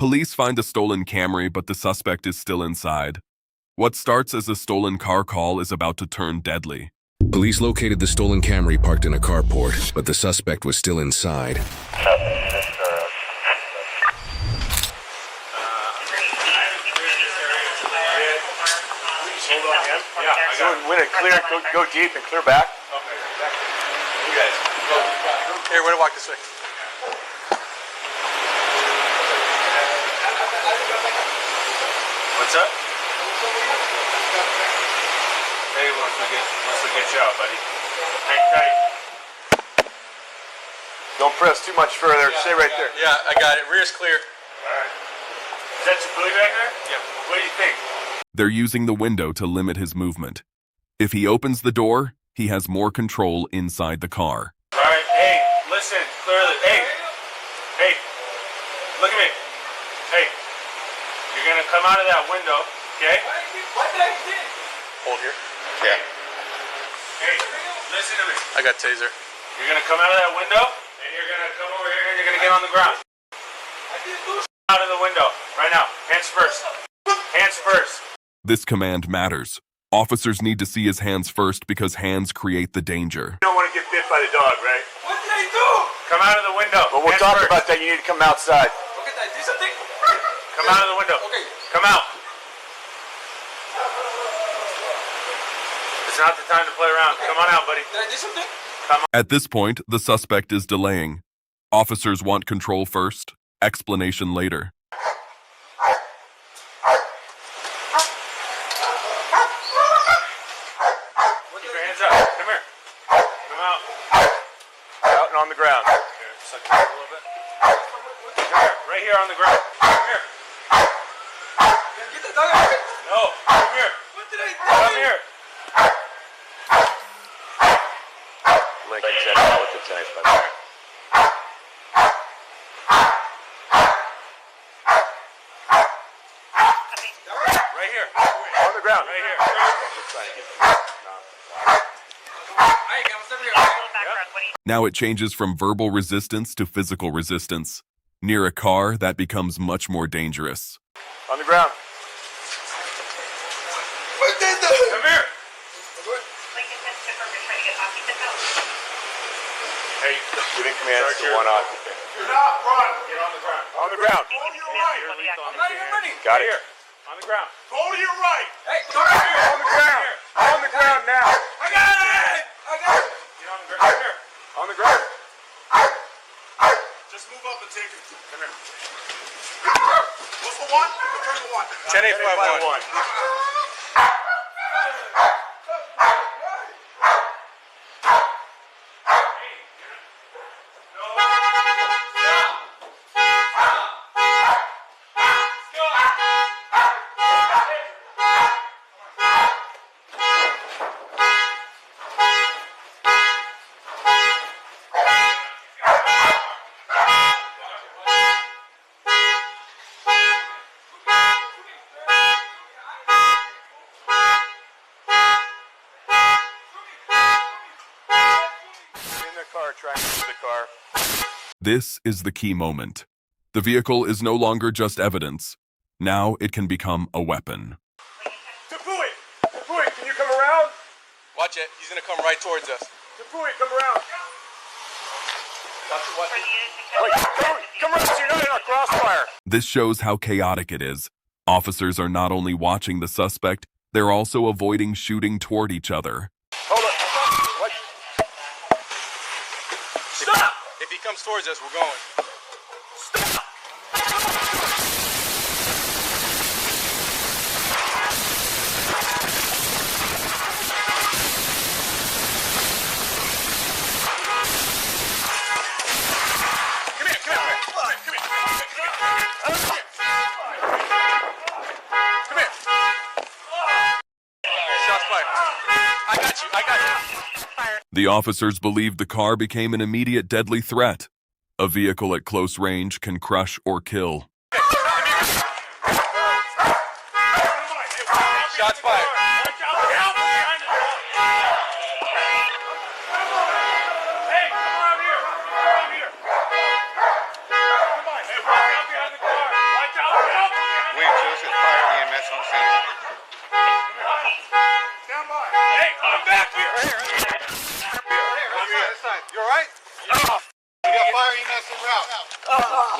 Police find a stolen Camry, but the suspect is still inside. What starts as a stolen car call is about to turn deadly. Police located the stolen Camry parked in a carport, but the suspect was still inside. When it clear, go deep and clear back. Okay. You guys, go. Here, we're gonna walk this way. What's up? Hey, once we get you out, buddy. Hang tight. Don't press too much further. Stay right there. Yeah, I got it. Rear's clear. All right. Is that your bully back there? Yeah. What do you think? They're using the window to limit his movement. If he opens the door, he has more control inside the car. All right. Hey, listen clearly. Hey, look at me. Hey, you're gonna come out of that window, okay? What did I do? Hold here. Yeah. Hey, listen to me. I got taser. You're gonna come out of that window, and you're gonna come over here, and you're gonna get on the ground. Out of the window, right now. Hands first. Hands first. This command matters. Officers need to see his hands first because hands create the danger. You don't want to get bit by the dog, right? What did I do? Come out of the window. Well, we'll Hands talk first. about that. You need to come outside. Okay, did I do something? Come out of the window. Okay. Come out. It's not the time to play around. Come on out, buddy. Did I do something? At this point, the suspect is delaying. Officers want control first, explanation later. Keep your hands up. Come here. Come out. Out and on the ground. Here, suck it up a little bit. Come here. Right here on the ground. Come here. Get the dog out of it. No. Come here. What did I do? Come here. Lincoln said all with the tonight, by the way. Right here. On the ground. Right here. Hey, come over here. Now it changes from verbal resistance to physical resistance. Near a car, that becomes much more dangerous. On the ground. What did I Come here. Hey, Giving commands to one occupant. do not run. Get on the ground. On the ground. Go to your right. I'm not even running. Got it. Here. On the ground. Go to your right. Hey, come over here. On the ground. On the ground now. I got it. I got it. Get on the ground. Come here. On the ground. Just move up and take it. Come here. What's the one? Confirm the one. 10-8-5-1. In the car, trying to the car. This is the key moment. The vehicle is no longer just evidence. Now it can become a weapon. Tapui! Tapui, can you come around? Watch it. He's gonna come right towards us. Tapui, come around. Watch it. Watch it. Wait, come around so you're not in our crossfire. This shows how chaotic it is. Officers are not only watching the suspect, they're also avoiding shooting toward each other. Hold on. What? Stop! If he comes towards us, we're going. The officers believed the car became an immediate deadly threat. A vehicle at close range can crush or kill. Shots fired. William 2, let's get fire EMS on scene. Stand by. Hey, I'm back here. This side. You alright? We got fire EMS en route.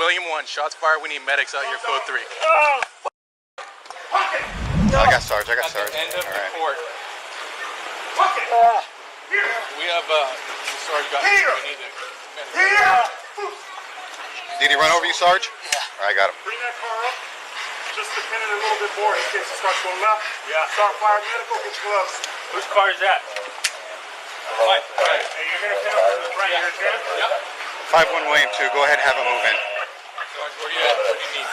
William 1, shots fired. We need medics out here, code 3. I got Sarge. End of the court. We have, Sarge got we need to Did he run over you, Sarge? Yeah. Alright, got him. Bring that car up. Just to pin it a little bit more in case it starts going left. Yeah. Start fire medical, get your gloves. Whose car is that? Mine. Hey, you're going to pin up in the front. You understand? Yep. 5-1 William 2, go ahead and have him move in. Sarge, where you at? What do you need?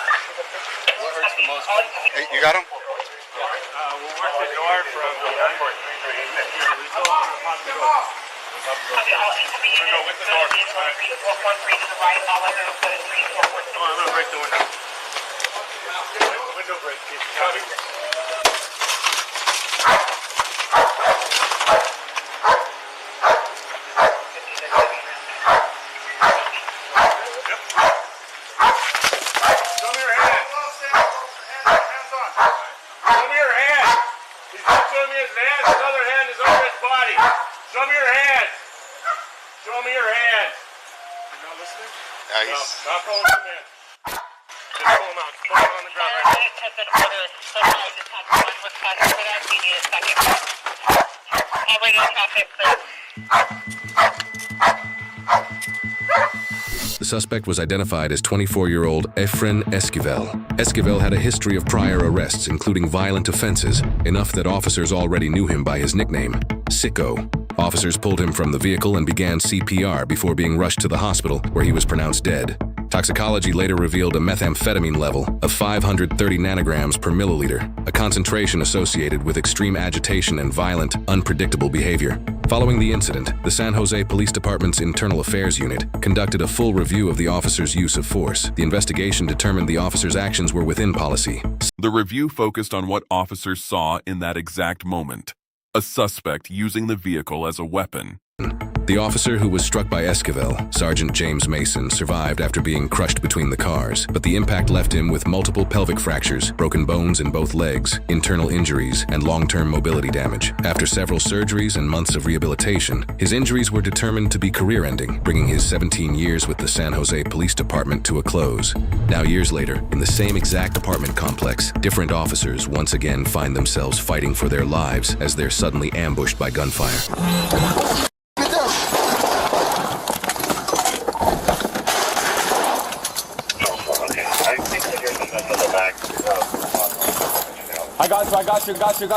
What hurts the most? Hey, you got him? We'll work the door from behind. We told him to pop the door. We're going to go with the door. Come on, I'm going to break the window. Window break. Copy. Show me your hand. Hands on. Show me your hand. He's not showing me his hands. His other hand is over his body. Show me your hand. Show me your hand. You not listening? Yeah, No, he's... not pulling him in. Just pull him out. Pull him on the ground right now. The suspect was identified as 24-year-old Efren Esquivel. Esquivel had a history of prior arrests, including violent offenses, enough that officers already knew him by his nickname, Sicko. Officers pulled him from the vehicle and began CPR before being rushed to the hospital, where he was pronounced dead. Toxicology later revealed a methamphetamine level of 530 nanograms per milliliter, a concentration associated with extreme agitation and violent, unpredictable behavior. Following the incident, the San Jose Police Department's Internal Affairs Unit conducted a full review of the officer's use of force. The investigation determined the officer's actions were within policy. The review focused on what officers saw in that exact moment. A suspect using the vehicle as a weapon. The officer who was struck by Esquivel, Sergeant James Mason, survived after being crushed between the cars, but the impact left him with multiple pelvic fractures, broken bones in both legs, internal injuries, and long-term mobility damage. After several surgeries and months of rehabilitation, his injuries were determined to be career-ending, bringing his 17 years with the San Jose Police Department to a close. Now, years later, in the same exact apartment complex, different officers once again find themselves fighting for their lives as they're suddenly ambushed by gunfire. I got you.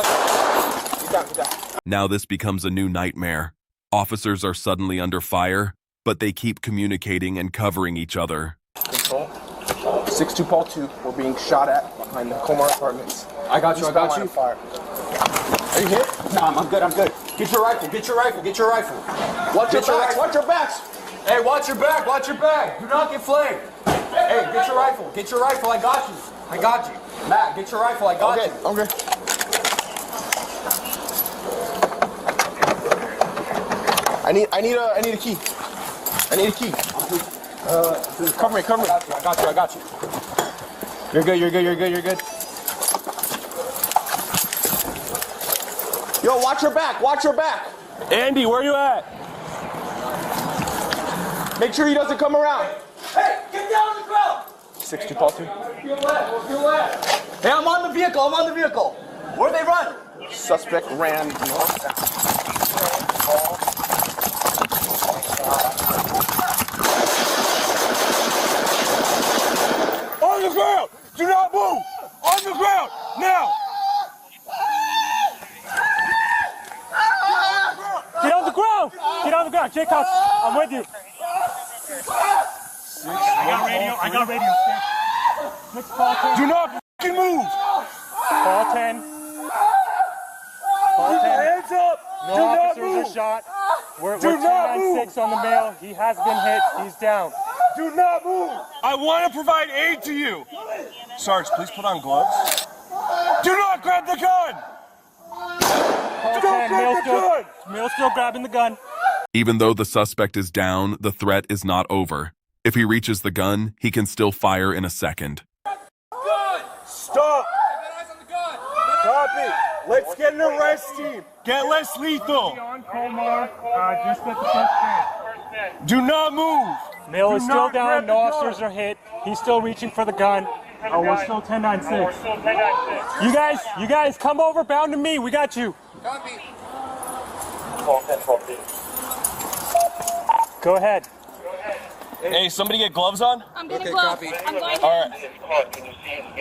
Now this becomes a new nightmare. Officers are suddenly under fire, but they keep communicating and covering each other. Control. 6-2 Paul 2. We're being shot at behind the Comar Apartments. I got you. Fire. Are you hit? Nah, I'm good. Get your rifle. Watch your backs. Hey, watch your back. Do not get flamed. Hey, get your rifle. I got you. Matt, get your rifle. I got you. Okay. I need a key. Cover me. I got you. You're good. Yo, watch your back. Andy, where you at? Make sure he doesn't come around. Hey, get down on the ground! 6-2 Paul 2. Feel left. Hey, I'm on the vehicle. Where'd they run? Suspect ran north. On the ground! Do not move! On the ground! Now! Get on the ground! Jake House, I'm with you. I got radio. Next Paul 10. Do not f***ing move! Paul 10. Hands up! No officers are shot. We're 296 on the mail. He has been hit. He's down. Do not move! I want to provide aid to you. Sarge, please put on gloves. Do not grab the gun! Don't grab the gun! Mill's still grabbing the gun. Even though the suspect is down, the threat is not over. If he reaches the gun, he can still fire in a second. Gun! Stop! Copy. Let's get an arrest team. Get less lethal. On Comar, just at the first stand. Do not move. Mail is still down. No officers are hit. He's still reaching for the gun. Oh, we're still 10-9-6. You guys, come over, bound to me. We got you. Copy. Go ahead. Hey, somebody get gloves on? I'm getting gloves. I'm going in. All right.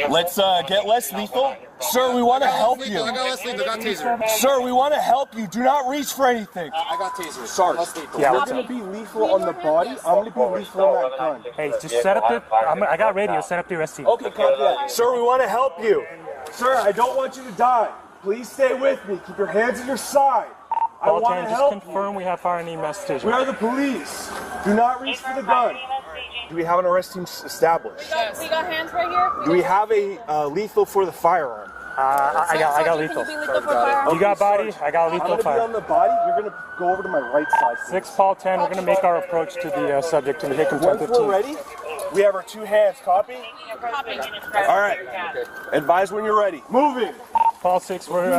Let's get less lethal. Sir, we want to help you. I got less lethal. I got taser. Sir, we want to help you. Do not reach for anything. I got taser. Sorry. Yeah, we're going to be lethal on the body. I'm going to be lethal on that gun. Hey, just set up the... I got radio. Set up the arrest team. Okay, copy that. Sir, we want to help you. Sir, I don't want you to die. Please stay with me. Keep your hands at your side. I want to help you. Just confirm we have fire name message. We are the police. Do not reach for the gun. Do we have an arrest team established? We got hands right here. Do we have a lethal for the firearm? I got lethal. You got body? I got lethal fire. I'm going to be on the body. You're going to go over to my right side. 6 Paul 10. We're going to make our approach to the subject in the hit contempt 15. Once we're ready, we have our 2 hands. Copy? Copy. All right. Advise when you're ready. Moving. Paul 6, we're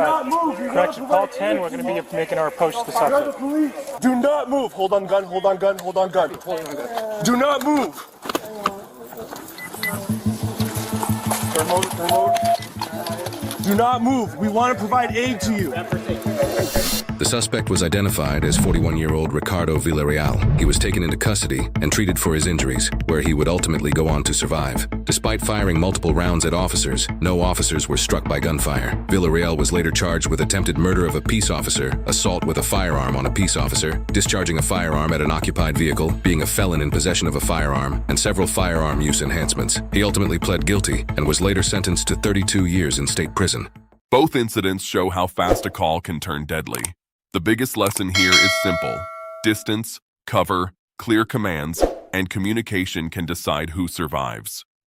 correction. Paul 10, we're going to be making our approach to the subject. Do not move. Hold on gun, hold on gun, hold on gun. Do not move. Turn mode. Do not move. We want to provide aid to you. The suspect was identified as 41-year-old Ricardo Villarreal. He was taken into custody and treated for his injuries, where he would ultimately go on to survive. Despite firing multiple rounds at officers, no officers were struck by gunfire. Villarreal was later charged with attempted murder of a peace officer, assault with a firearm on a peace officer, discharging a firearm at an occupied vehicle, being a felon in possession of a firearm, and several firearm use enhancements. He ultimately pled guilty and was later sentenced to 32 years in state prison. Both incidents show how fast a call can turn deadly. The biggest lesson here is simple. Distance, cover, clear commands, and communication can decide who survives.